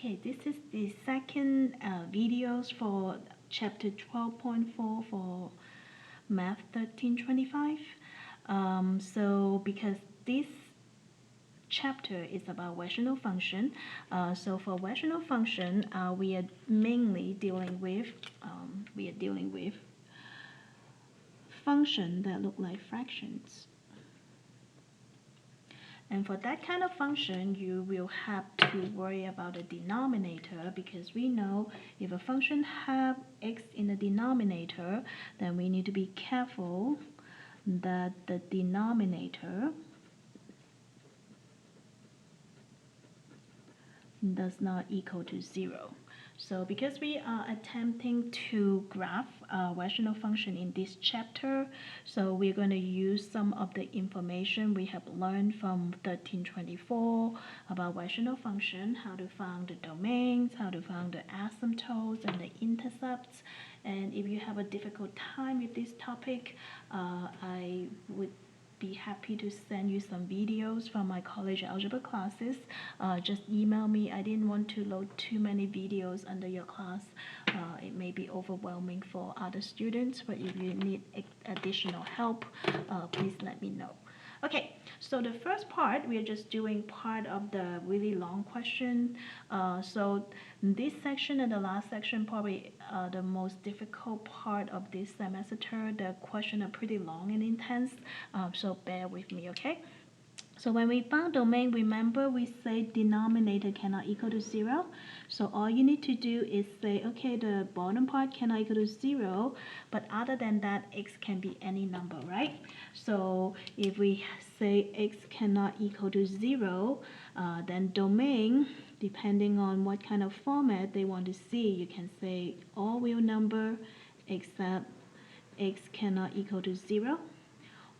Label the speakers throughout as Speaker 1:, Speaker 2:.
Speaker 1: Okay, this is the second videos for chapter 12.4 for Math 1325. So because this chapter is about rational function, so for rational function, we are mainly dealing with function that look like fractions. And for that kind of function, you will have to worry about the denominator, because we know if a function have x in the denominator, then we need to be careful that the denominator does not equal to 0. So because we are attempting to graph a rational function in this chapter, so we're going to use some of the information we have learned from 1324 about rational function, how to find the domains, how to find the asymptotes and the intercepts. And if you have a difficult time with this topic, I would be happy to send you some videos from my college algebra classes. Just email me. I didn't want to load too many videos under your class. It may be overwhelming for other students, but if you need additional help, please let me know. Okay, so the first part, we are just doing part of the really long question. So this section and the last section probably the most difficult part of this semester. The questions are pretty long and intense, so bear with me, okay? So when we found domain, remember we say denominator cannot equal to 0. So all you need to do is say, okay, the bottom part cannot equal to 0, but other than that, x can be any number, right? So if we say x cannot equal to 0, then domain, depending on what kind of format they want to see, you can say all real number except x cannot equal to 0.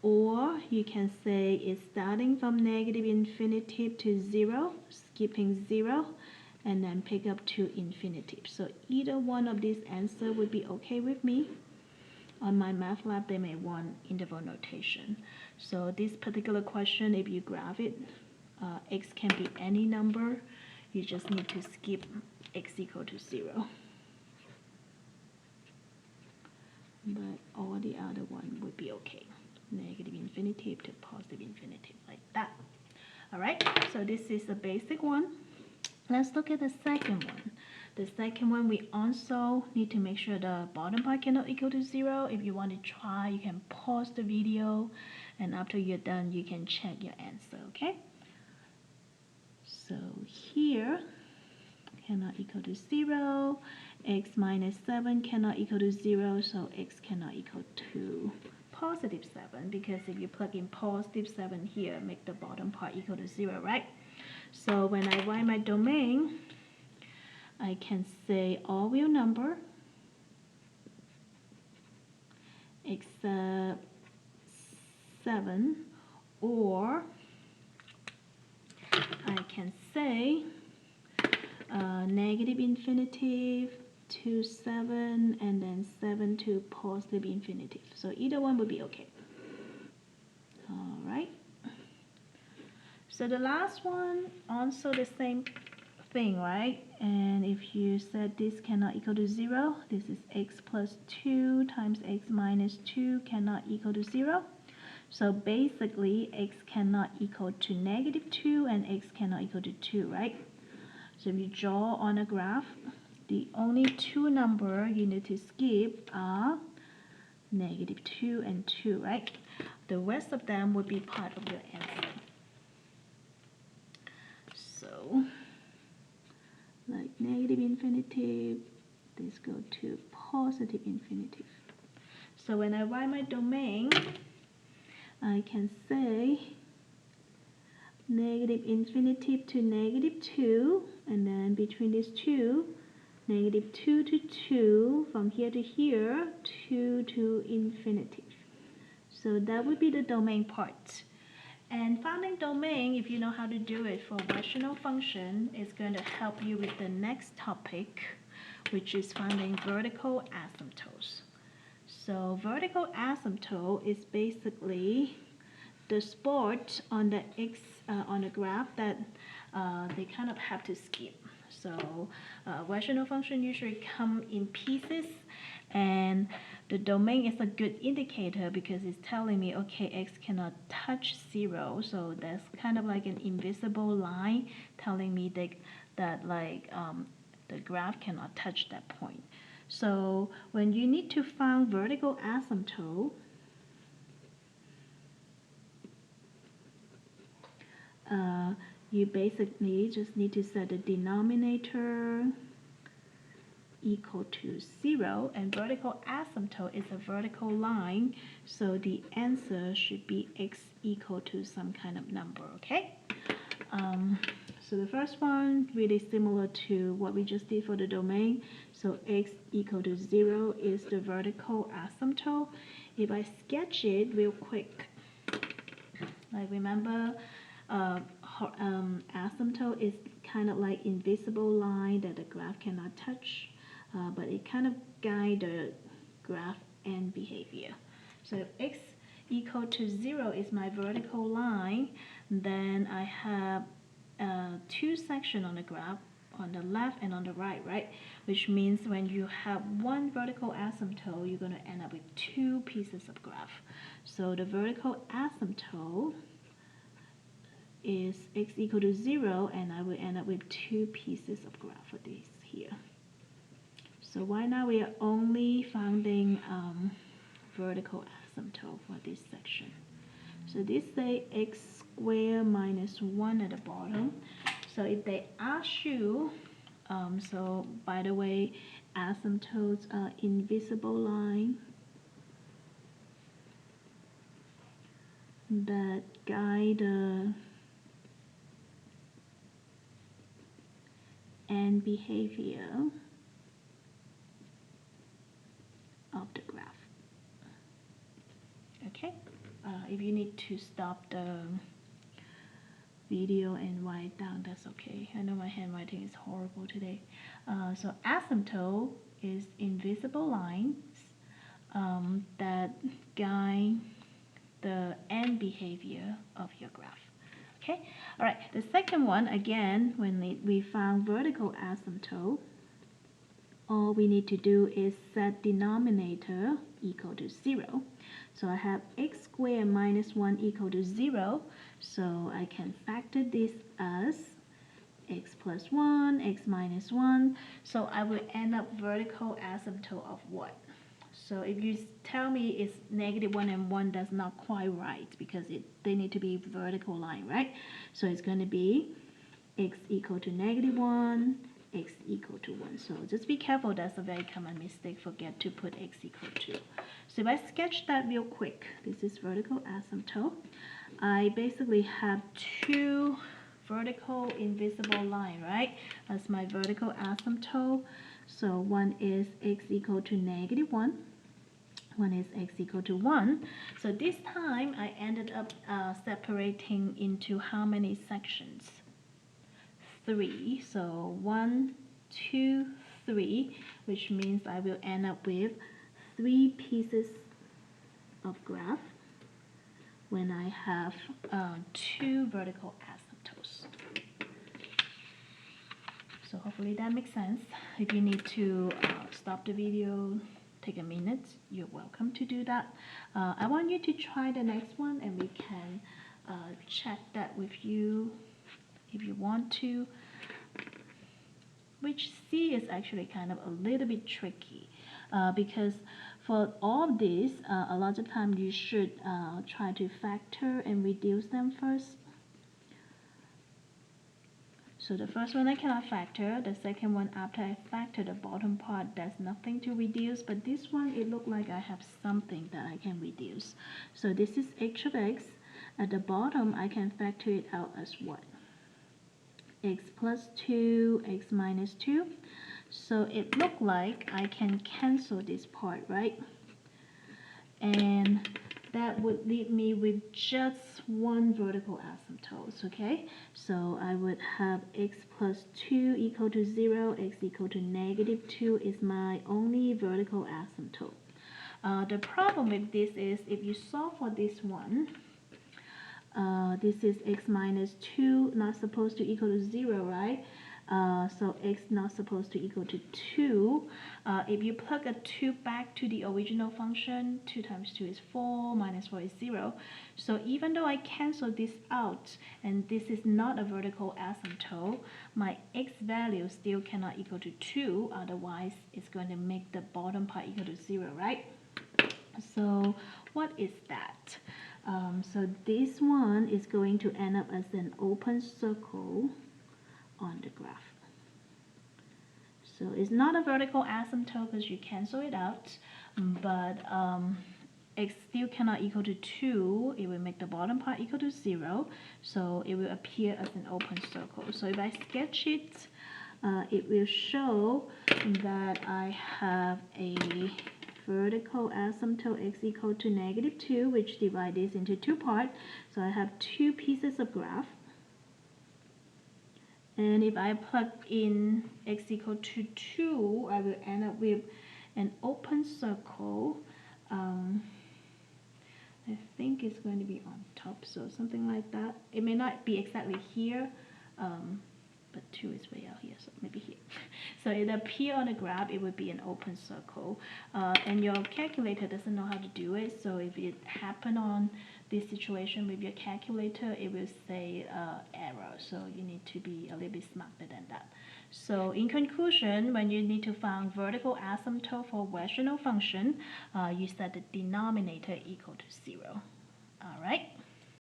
Speaker 1: Or you can say it's starting from negative infinity to 0, skipping 0, and then pick up to infinity. So either one of these answers would be okay with me. On my math lab, they may want interval notation. So this particular question, if you graph it, x can be any number. You just need to skip x equal to 0. But all the other one would be okay. Negative infinity to positive infinity, like that. All right, so this is the basic one. Let's look at the second one. The second one, we also need to make sure the bottom part cannot equal to 0. If you want to try, you can pause the video, and after you're done, you can check your answer, okay? So here, cannot equal to 0. X minus 7 cannot equal to 0, so x cannot equal to positive 7, because if you plug in positive 7 here, make the bottom part equal to 0, right? So when I write my domain, I can say all real number except 7, or I can say negative infinity to 7 and then 7 to positive infinity. So either one would be okay. All right. So the last one, also the same thing, right? And if you said this cannot equal to 0, this is x plus 2 times x minus 2 cannot equal to 0. So basically, x cannot equal to negative 2 and x cannot equal to 2, right? So if you draw on a graph, the only two numbers you need to skip are negative 2 and 2, right? The rest of them would be part of your answer. So, like negative infinity, this go to positive infinity. So when I write my domain, I can say negative infinity to negative 2, and then between these two, negative 2 to 2, from here to here, 2 to infinity. So that would be the domain part. And finding domain, if you know how to do it for rational function, is going to help you with the next topic, which is finding vertical asymptotes. So vertical asymptote is basically the spot on the x on the graph that they kind of have to skip. So rational function usually come in pieces, and the domain is a good indicator because it's telling me, okay, x cannot touch 0. So that's kind of like an invisible line telling me that the graph cannot touch that point. So when you need to find vertical asymptote, you basically just need to set the denominator equal to 0, and vertical asymptote is a vertical line, so the answer should be x equal to some kind of number, okay? So the first one, really similar to what we just did for the domain. So x equal to 0 is the vertical asymptote. If I sketch it real quick, like remember, asymptote is kind of like invisible line that the graph cannot touch, but it kind of guide the graph and behavior. So if x equal to 0 is my vertical line, then I have two sections on the graph, on the left and on the right, right? Which means when you have one vertical asymptote, you're going to end up with two pieces of graph. So the vertical asymptote is x equal to 0, and I will end up with two pieces of graph for this here. So right now we are only finding vertical asymptote for this section. So this say x squared minus 1 at the bottom. So if they ask you, so by the way, asymptotes are invisible line that guide the and behavior of the graph. Okay, if you need to stop the video and write down, that's okay. I know my handwriting is horrible today. So asymptote is invisible lines that guide the end behavior of your graph. Okay, all right, the second one, again, when we found vertical asymptote, all we need to do is set denominator equal to 0. So I have x squared minus 1 equal to 0. So I can factor this as x plus 1, x minus 1. So I will end up vertical asymptote of what? So if you tell me it's -1 and 1, that's not quite right because they need to be vertical line, right? So it's going to be x equal to -1, x equal to 1. So just be careful, that's a very common mistake, forget to put x equal to. So if I sketch that real quick, this is vertical asymptote. I basically have two vertical invisible line, right? That's my vertical asymptote. So one is x equal to -1. One is x equal to 1. So this time I ended up separating into how many sections? 3. So 1, 2, 3, which means I will end up with 3 pieces of graph when I have two vertical asymptotes. So hopefully that makes sense. If you need to stop the video, take a minute, you're welcome to do that. I want you to try the next one, and we can check that with you if you want to. Which C is actually kind of a little bit tricky because for all of these, a lot of time you should try to factor and reduce them first. So the first one I cannot factor, the second one after I factor the bottom part, there's nothing to reduce, but this one it looked like I have something that I can reduce. So this is h of x. At the bottom I can factor it out as what? X plus 2, x minus 2. So it looked like I can cancel this part, right? And that would leave me with just one vertical asymptote, okay? So I would have x plus 2 equal to 0, x equal to -2 is my only vertical asymptote. The problem with this is if you solve for this one, this is x minus 2, not supposed to equal to 0, right? So x not supposed to equal to 2. If you plug a 2 back to the original function, 2 times 2 is 4, minus 4 is 0. So even though I cancel this out, and this is not a vertical asymptote, my x value still cannot equal to 2, otherwise it's going to make the bottom part equal to 0, right? So what is that? So this one is going to end up as an open circle on the graph. So it's not a vertical asymptote because you cancel it out, but x still cannot equal to 2. It will make the bottom part equal to 0, so it will appear as an open circle. So if I sketch it, it will show that I have a vertical asymptote x equal to -2, which divide this into 2 parts. So I have 2 pieces of graph. And if I plug in x equal to 2, I will end up with an open circle. I think it's going to be on top, so something like that. It may not be exactly here, but 2 is way out here, so maybe here. So it appear on the graph, it would be an open circle. And your calculator doesn't know how to do it, so if it happen on this situation with your calculator, it will say error, so you need to be a little bit smarter than that. So in conclusion, when you need to find vertical asymptote for rational function, you set the denominator equal to 0. All right.